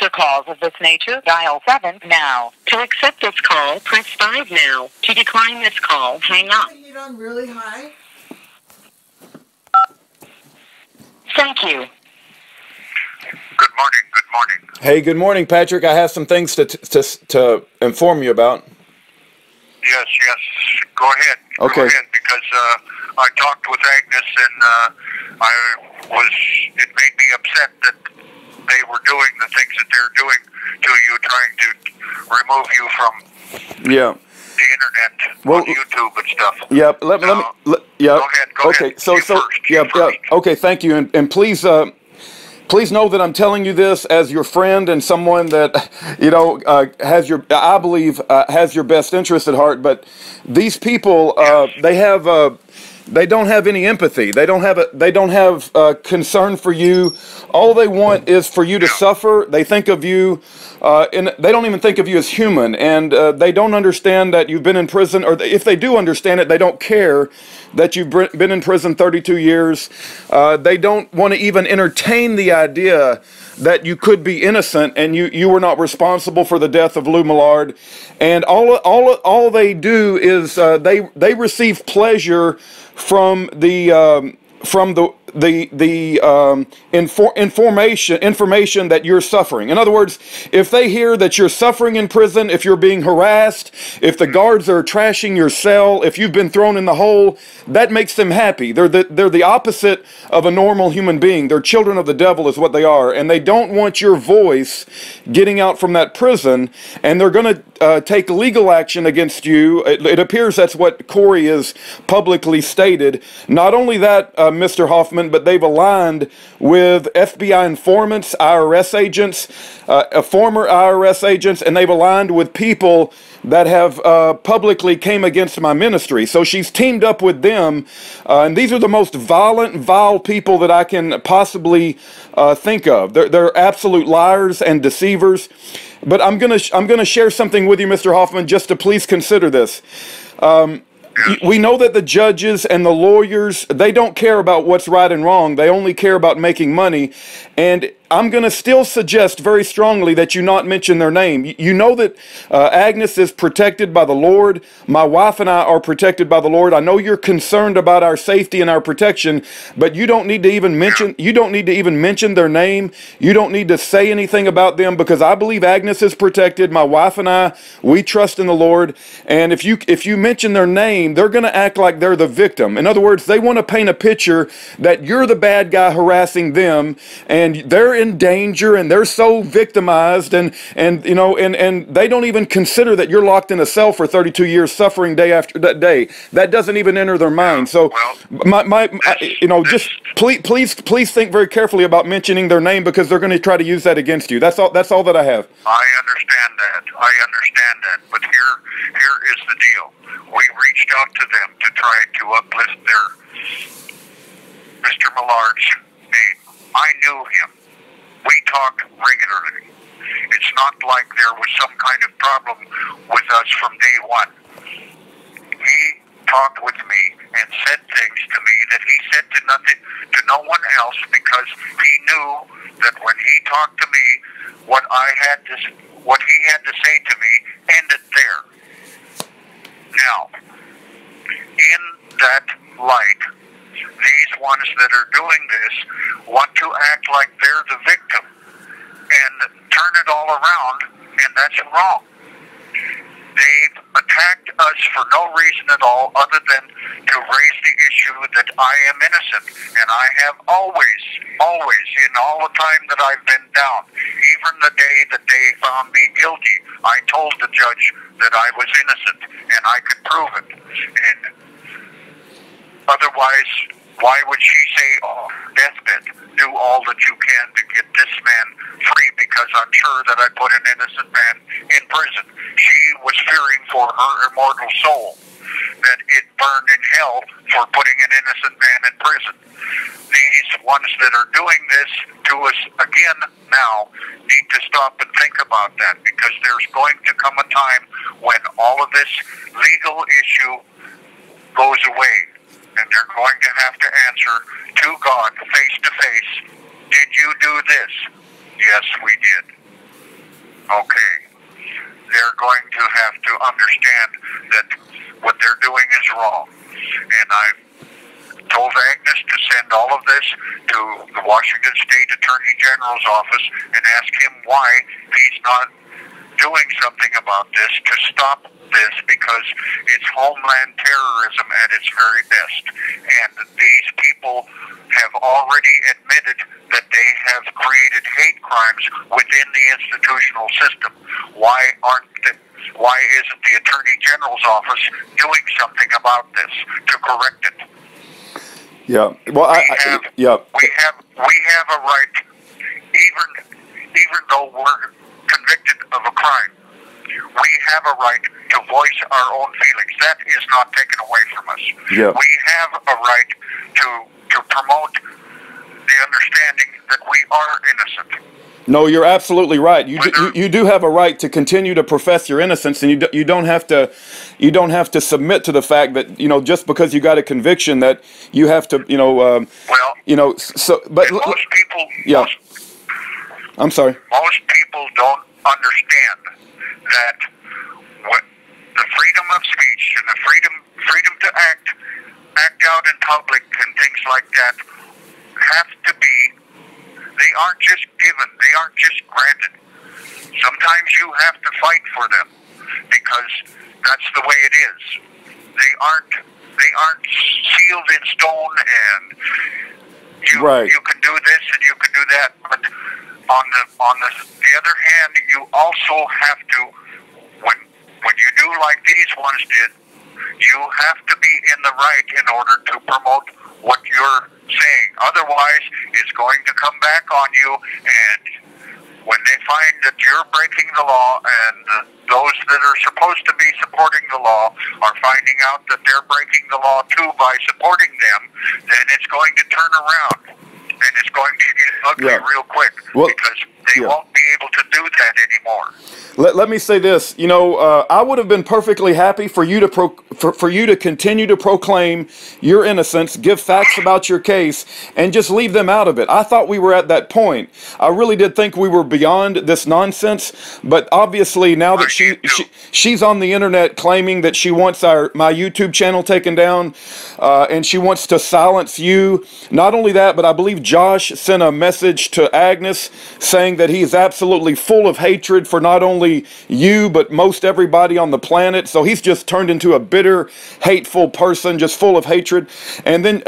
For calls of this nature, dial 7 now. To accept this call, press 5 now. To decline this call, hang up. Can you turn it on really high? Thank you. Good morning. Good morning. Hey, good morning, Patrick. I have some things to inform you about. Yes. Go ahead. Okay. Go ahead, because I talked with Agnes, and it made me upset that they were doing the things that they're doing to you, trying to remove you from the internet, on YouTube and stuff. Yeah. Let me. Yeah. Go ahead. Okay. So. You first. Okay. Thank you, and please. Please know that I'm telling you this as your friend and someone that, has your, I believe, has your best interest at heart. But these people, they don't have any empathy. They don't have concern for you. All they want is for you to suffer. They think of you, and they don't even think of you as human. And they don't understand that you've been in prison, or if they do understand it, they don't care that you've been in prison 32 years. They don't want to even entertain the idea that you could be innocent and you were not responsible for the death of Lou Millard. And all they do is they receive pleasure from the information that you're suffering. In other words, if they hear that you're suffering in prison, if you're being harassed, if the guards are trashing your cell, if you've been thrown in the hole, that makes them happy. They're the opposite of a normal human being. They're children of the devil is what they are, and they don't want your voice getting out from that prison, and they're going to take legal action against you. It appears that's what Corey has publicly stated. Not only that, Mr. Hoffman, but they've aligned with FBI informants, IRS agents, former IRS agents, and they've aligned with people that have publicly came against my ministry. So she's teamed up with them, and these are the most violent, vile people that I can possibly think of. They're absolute liars and deceivers. But I'm gonna share something with you, Mr. Hoffman, just to please consider this. We know that the judges and the lawyers, they don't care about what's right and wrong. They only care about making money. And I'm going to still suggest very strongly that you not mention their name. You know that Agnes is protected by the Lord. My wife and I are protected by the Lord. I know you're concerned about our safety and our protection, but you don't need to even mention their name. You don't need to say anything about them, because I believe Agnes is protected. My wife and I, we trust in the Lord. And if you mention their name, they're going to act like they're the victim. In other words, they want to paint a picture that you're the bad guy harassing them, and they're in danger, and they're so victimized, and they don't even consider that you're locked in a cell for 32 years suffering day after that day. That doesn't even enter their mind. So just please think very carefully about mentioning their name, because they're going to try to use that against you. That's all that I have. I understand that. But here is the deal. We reached out to them to try to uplift Mr. Millard's name. I knew him. We talked regularly. It's not like there was some kind of problem with us from day one. He talked with me and said things to me that he said to no one else, because he knew that when he talked to me, what he had to say to me ended there. Now, in that light, these ones that are doing this want to act like they're the victim and turn it all around, and that's wrong. They've attacked us for no reason at all other than to raise the issue that I am innocent. And I have always, in all the time that I've been down, even the day that they found me guilty, I told the judge that I was innocent and I could prove it. And otherwise, why would she say, oh, deathbed, do all that you can to get this man free, because I'm sure that I put an innocent man in prison. She was fearing for her immortal soul, that it burned in hell for putting an innocent man in prison. These ones that are doing this to us again now need to stop and think about that, because there's going to come a time when all of this legal issue goes away, and they're going to have to answer to God face to face, did you you do this? Yes, we did. Okay. They're going to have to understand that what they're doing is wrong. And I've told Agnes to send all of this to the Washington State Attorney General's office and ask him why he's not doing something about this to stop this, because it's homeland terrorism at its very best. And these people have already admitted that they have created hate crimes within the institutional system. Why isn't the Attorney General's office doing something about this to correct it? Yeah. Well, we have a right, even though we're convicted of a crime, we have a right to voice our own feelings. That is not taken away from us. Yeah. We have a right to promote the understanding that we are innocent. No, you're absolutely right. You do have a right to continue to profess your innocence, and you don't have to submit to the fact that, you know, just because you got a conviction that you have to, you know, but most people, yeah. I'm sorry. Most people don't understand that what the freedom of speech and the freedom to act out in public and things like that have to be. They aren't just given. They aren't just granted. Sometimes you have to fight for them because that's the way it is. They aren't sealed in stone, and you can do this and you can do that. But on the other hand, you also have to, when you do like these ones did, you have to be in the right in order to promote what you're saying. Otherwise, it's going to come back on you, and when they find that you're breaking the law and those that are supposed to be supporting the law are finding out that they're breaking the law too by supporting them, then it's going to turn around, and it's going to get ugly real quick, because they won't be able to do that anymore. Let me say this. You know, I would have been perfectly happy for you to for you to continue to proclaim your innocence, give facts about your case, and just leave them out of it. I thought we were at that point. I really did think we were beyond this nonsense. But obviously, now that she's on the internet claiming that she wants my YouTube channel taken down, and she wants to silence you. Not only that, but I believe Josh sent a message to Agnes saying that he's absolutely full of hatred for not only you, but most everybody on the planet. So he's just turned into a bitter, hateful person, just full of hatred. And then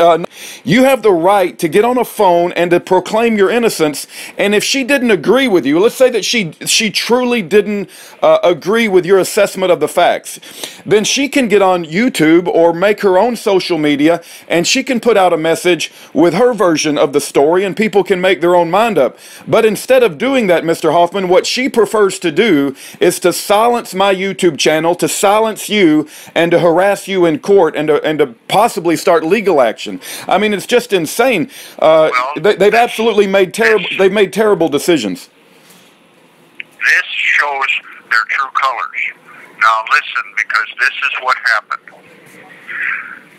you have the right to get on a phone and to proclaim your innocence. And if she didn't agree with you, let's say that she truly didn't agree with your assessment of the facts, then she can get on YouTube or make her own social media, and she can put out a message with her version of the story, and people can make their own mind up. But instead of doing that, Mr. Hoffman, what she prefers to do is to silence my YouTube channel, to silence you, and to harass you in court, and to possibly start legal action. I mean, it's just insane. They've absolutely made terrible decisions. This shows their true colors. Now listen, because this is what happened.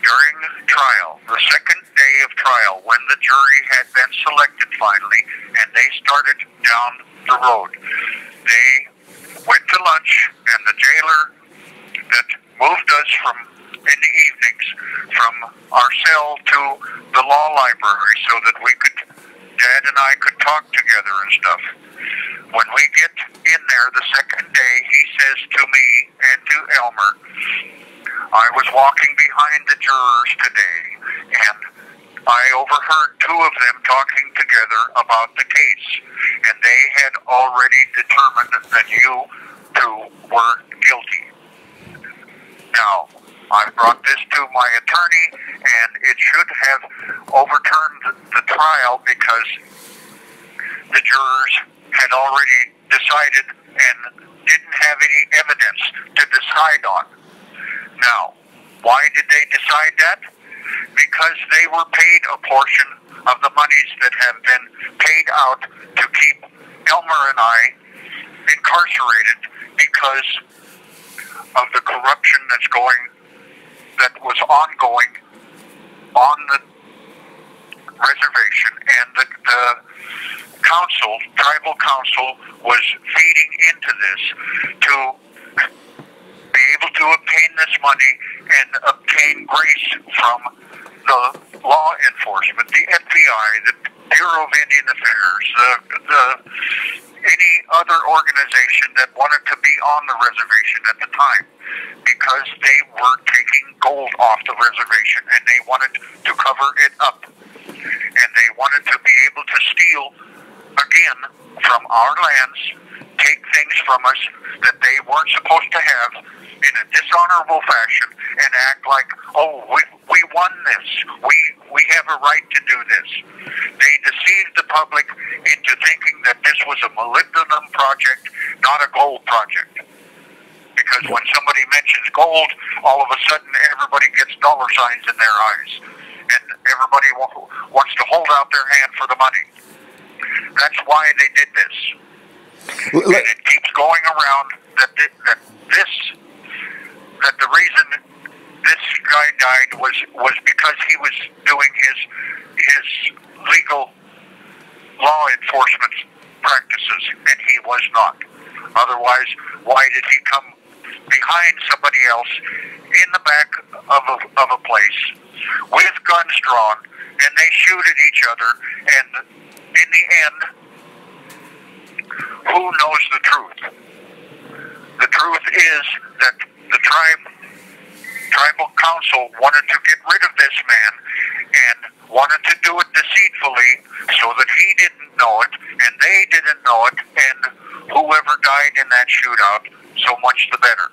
During trial, the second day of trial, when the jury had been selected finally, and they started down the road, they went to lunch, and the jailer that moved us in the evenings from our cell to the law library so that Dad and I could talk together and stuff. When we get in there the second day, he says to me and to Elmer, I was walking behind the jurors today, and I overheard two of them talking together about the case, and they had already determined that you two were guilty. Now, I brought this to my attorney, and it should have overturned the trial because the jurors had already decided and didn't have any evidence to decide on. Now, why did they decide that? Because they were paid a portion of the monies that have been paid out to keep Elmer and I incarcerated because of the corruption that was ongoing on the reservation, and tribal council was feeding into this to be able to obtain this money and obtain grace from the law enforcement, the FBI, the Bureau of Indian Affairs, any other organization that wanted to be on the reservation at the time, because they were taking gold off the reservation and they wanted to cover it up, and they wanted to be able to steal again from our lands, take things from us that they weren't supposed to have in a dishonorable fashion, and act like, oh, we won this, we have a right to do this. They deceived the public into thinking that this was a molybdenum project, not a gold project. Because when somebody mentions gold, all of a sudden everybody gets dollar signs in their eyes, and everybody wants to hold out their hand for the money. That's why they did this. And it keeps going around that the reason this guy died was because he was doing his legal law enforcement practices, and he was not. Otherwise, why did he come behind somebody else in the back of a place with guns drawn, and they shoot at each other, and in the end, who knows the truth? The truth is that the tribal council wanted to get rid of this man and wanted to do it deceitfully so that he didn't know it and they didn't know it, and whoever died in that shootout, so much the better.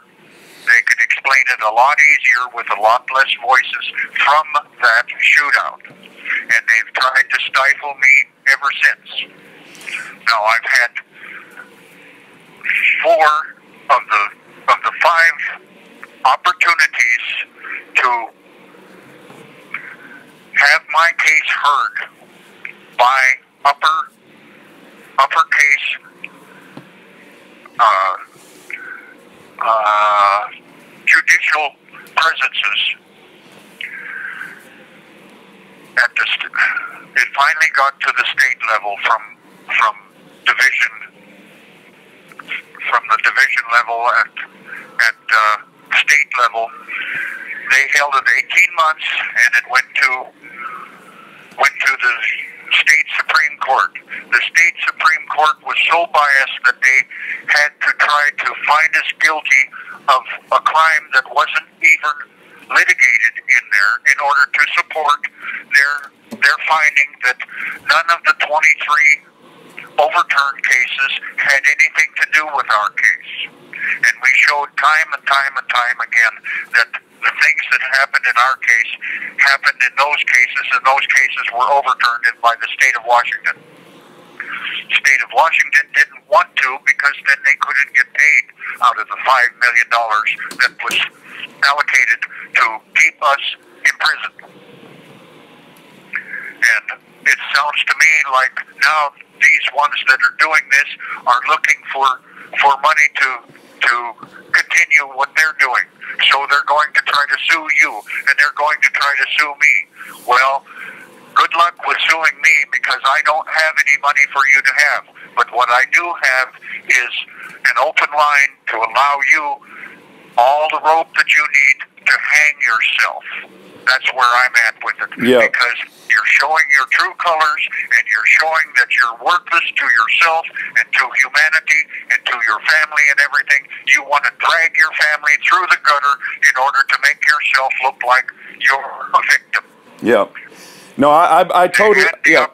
They could explain it a lot easier with a lot less voices from that shootout, and they've tried to stifle me ever since. Now, I've had 4 of the 5 opportunities to have my case heard by uppercase judicial presences. It finally got to the state level from the division level at state level. They held it 18 months, and it went to the state Supreme Court. The state Supreme Court was so biased that they had to try to find us guilty of a crime that wasn't even litigated in there in order to support their finding that none of the 23 overturned cases had anything to do with our case. And we showed time and time and time again that the things that happened in our case happened in those cases, and those cases were overturned by the state of Washington. The state of Washington didn't want to, because then they couldn't get paid out of the $5 million that was allocated to keep us imprisoned. And it sounds to me like now these ones that are doing this are looking for money to continue what they're doing. So they're going to try to sue you, and they're going to try to sue me. Well, good luck with suing me, because I don't have any money for you to have. But what I do have is an open line to allow you all the rope that you need to hang yourself. That's where I'm at with it. Yeah. Because you're showing your true colors, and you're showing that you're worthless to yourself and to humanity and to your family and everything. You want to drag your family through the gutter in order to make yourself look like you're a victim. Yeah. No, I totally, yeah.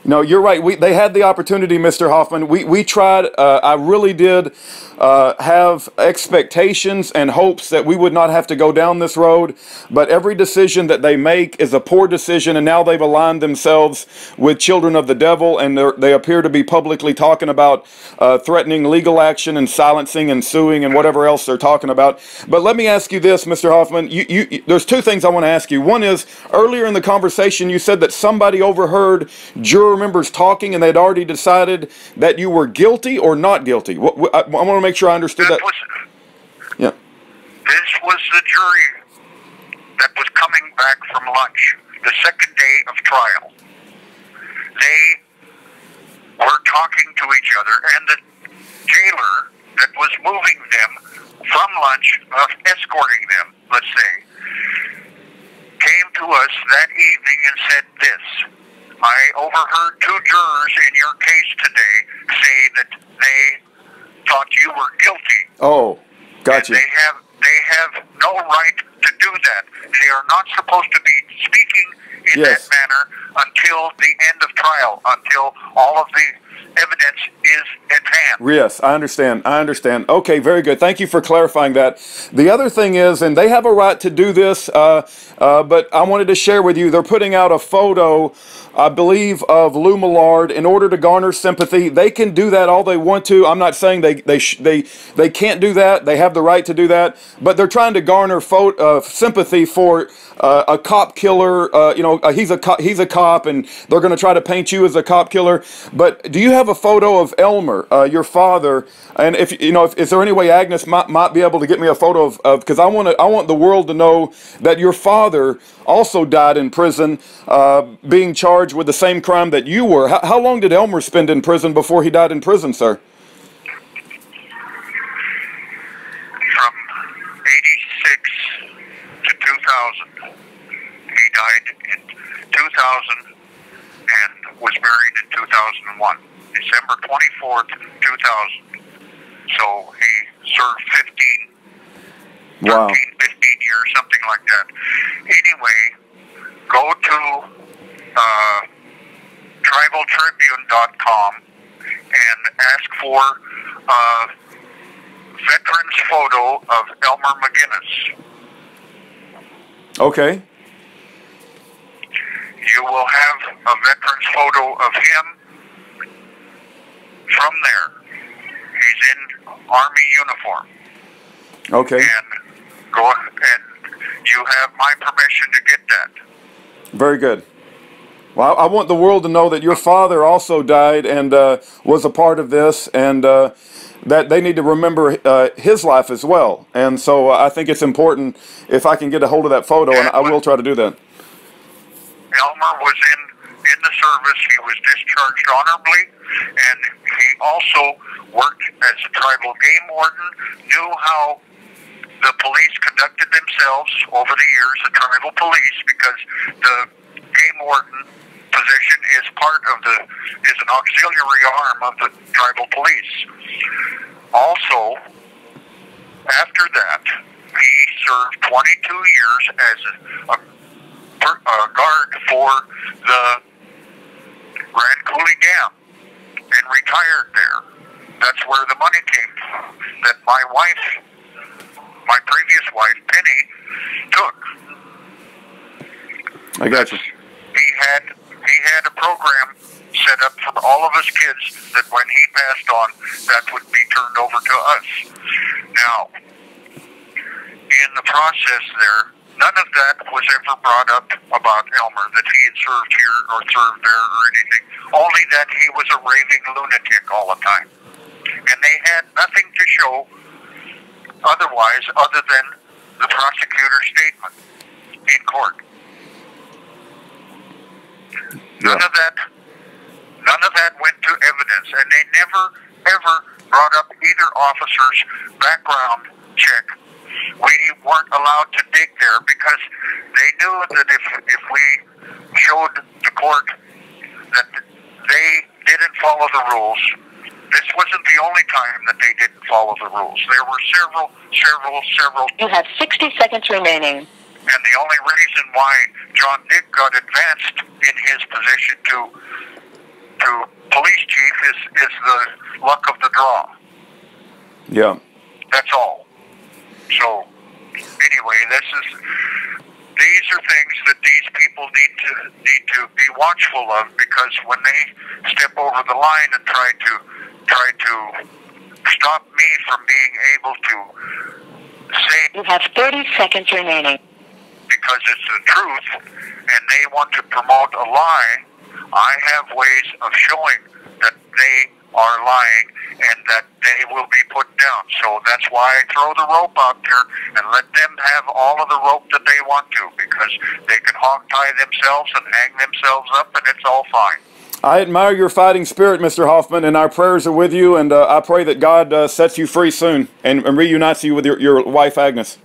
No, you're right. They had the opportunity, Mr. Hoffman. We tried. I really did have expectations and hopes that we would not have to go down this road. But every decision that they make is a poor decision, and now they've aligned themselves with children of the devil, and they appear to be publicly talking about threatening legal action and silencing and suing and whatever else they're talking about. But let me ask you this, Mr. Hoffman. There's 2 things I want to ask you. One is, earlier in the conversation, you said that somebody overheard juror members talking, and they'd already decided that you were guilty or not guilty. I want to make sure I understood that. Yeah. This was the jury that was coming back from lunch, the second day of trial. They were talking to each other, and the jailer that was moving them from lunch, escorting them, let's say, came to us that evening and said this: I overheard 2 jurors in your case today say that they thought you were guilty. Oh, gotcha. And they have no right to do that. They are not supposed to be speaking in that manner until the end of trial, until all of the evidence is at hand. Yes, I understand. I understand. Okay, very good. Thank you for clarifying that. The other thing is, and they have a right to do this, but I wanted to share with you, they're putting out a photo, I believe, of Lou Millard in order to garner sympathy. They can do that all they want to. I'm not saying they can't do that. They have the right to do that, but they're trying to garner sympathy for a cop killer. You know, he's a cop, and they're going to try to paint you as a cop killer. But do you have a photo of Elmer, your father? And if you know, is there any way Agnes might be able to get me a photo of, because I want the world to know that your father also died in prison, being charged with the same crime that you were. How long did Elmer spend in prison before he died in prison, sir? From 86 to 2000. He died in 2000 and was buried in 2001. December 24th, 2000. So he served 13, 15 years, something like that. Anyway, go to tribaltribune.com and ask for a veteran's photo of Elmer McGinnis. Okay. You will have a veteran's photo of him from there. He's in Army uniform. Okay. And go and you have my permission to get that. Very good. Well, I want the world to know that your father also died and was a part of this, and that they need to remember his life as well. And so I think it's important if I can get a hold of that photo, and I will try to do that. Elmer was in the service. He was discharged honorably, and he also worked as a tribal game warden, knew how the police conducted themselves over the years, the tribal police, because the game warden position is an auxiliary arm of the tribal police. Also, after that, he served 22 years as a guard for the Grand Coulee Dam and retired there. That's where the money came from that my previous wife, Penny, took. I got you. He had a program set up for all of us kids that when he passed on, that would be turned over to us. Now, in the process there, none of that was ever brought up about Elmer, that he had served here or served there or anything. Only that he was a raving lunatic all the time. And they had nothing to show otherwise other than the prosecutor's statement in court. None of that went to evidence, and they never, ever brought up either officer's background check. We weren't allowed to dig there because they knew that if we showed the court that they didn't follow the rules, this wasn't the only time that they didn't follow the rules. There were several. You have 60 seconds remaining. And the only reason why John Dick got advanced in his position to police chief is the luck of the draw. Yeah. That's all. So, anyway, these are things that these people need to be watchful of, because when they step over the line and try to stop me from being able to say, You have 30 seconds remaining. because it's the truth, and they want to promote a lie, I have ways of showing that they are lying and that they will be put down. So that's why I throw the rope out there and let them have all of the rope that they want to, because they can hog tie themselves and hang themselves up, and it's all fine. I admire your fighting spirit, Mr. Hoffman, and our prayers are with you, and I pray that God sets you free soon and reunites you with your wife, Agnes.